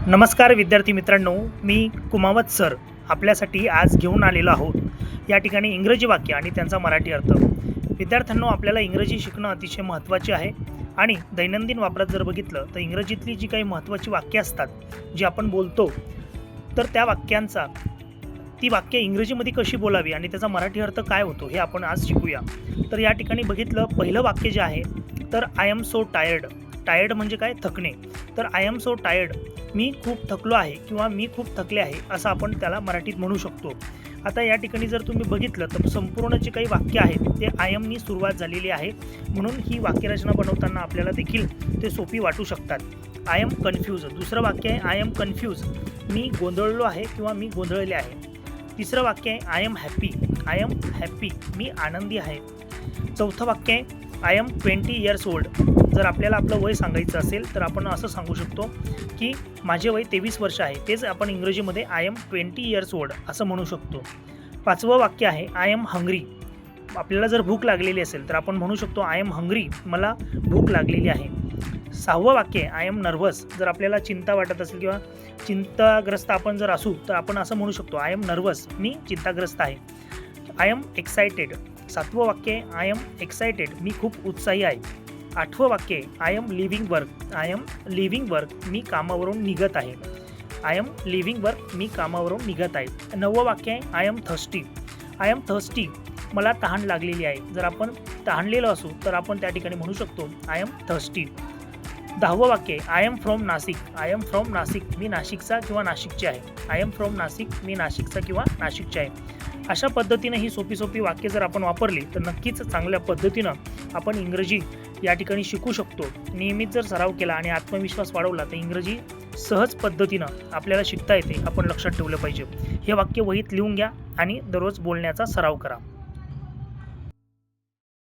नमस्कार विद्यार्थी मित्रांनो, मी कुमावत सर आपल्यासाठी आज घेऊन आलेलो आहोत। या ठिकाणी इंग्रजी वाक्य आणि त्यांचा मराठी अर्थ। विद्यार्थ्यांनो, आपल्याला इंग्रजी शिकणं अतिशय महत्त्वाचे आहे आणि दैनंदिन वापरात जर बघितलं तर इंग्रजीतली जी काही महत्त्वाची वाक्य असतात जी आपण बोलतो, तर त्या वाक्यांचा ती वाक्य इंग्रजीमध्ये कशी बोलावी आणि त्याचा मराठी अर्थ काय होतो हे आपण आज शिकूया। तर या ठिकाणी बघितलं पहिलं वाक्य जे आहे तर I am so tired. Tired म्हणजे काय? थकणे। तर आय एम सो टायर्ड, मी खूप थकलो आहे किंवा मी खूप थकले आहे असं आपण त्याला मराठीत म्हणू शकतो। आता या ठिकाणी जर तुम्ही बघितलं तर संपूर्ण जे काही वाक्य आहेत ते आय एमनी सुरुवात झालेली आहे, म्हणून ही वाक्यरचना बनवताना आपल्याला देखील ते सोपी वाटू शकतात। आय एम कन्फ्यूज, दुसरं वाक्य आहे आय एम कन्फ्यूज, मी गोंधळलो आहे किंवा मी गोंधळले आहे। तिसरं वाक्य आहे I am happy. I am happy, मी आनंदी आहे। चौथं वाक्य आहे आय एम 20 इयर्स ओल्ड। जर आपल्याला आपलं वय सांगायचं असेल तर आपण असं सांगू शकतो की माझे वय 23 वर्ष आहे, तेच आपण इंग्रजीमध्ये आय एम 20 इयर्स ओल्ड असं म्हणू शकतो। पाचवं वाक्य आहे आय एम हंग्री। आपल्याला जर भूक लागलेली असेल तर आपण म्हणू शकतो आय एम हंग्री, मला भूक लागलेली आहे। सहावं वाक्य आहे आय एम नर्व्हस। जर आपल्याला चिंता वाटत असेल किंवा चिंताग्रस्त आपण जर असू तर आपण असं म्हणू शकतो आय एम नर्व्हस, मी चिंताग्रस्त आहे। आय एम एक्सायटेड, सातवं वाक्य आहे आय एम एक्सायटेड, मी खूप उत्साही आहे। आठवं वाक्य आहे I am leaving work. I am leaving work, मी कामावरून निघत आहे। आय एम लिव्हिंग वर्क, मी कामावरून निघत आहे। नववं वाक्य आहे I am thirsty. I am thirsty, मला तहान लागलेली आहे। जर आपण तहानलेलो असू तर आपण त्या ठिकाणी म्हणू शकतो आय एम थर्स्टी। 10वं वाक्य आहे I am from Nashik. I am from Nashik, मी नाशिकचा किंवा नाशिकचे आहे। आय एम फ्रॉम नाशिक, मी नाशिकचा किंवा नाशिकचे आहे। अशा पद्धतीने ही सोपी वाक्य जर आपण वापरली तर नक्कीच चांगल्या पद्धतीनं आपण इंग्रजी या ठिकाणी शिकू शकतो। नियमित जर सराव केला आणि आत्मविश्वास वाढवला तर इंग्रजी सहज पद्धतीनं आपल्याला शिकता येते, आपण लक्षात ठेवलं पाहिजे। हे वाक्य वहीत लिहून घ्या आणि दररोज बोलण्याचा सराव करा।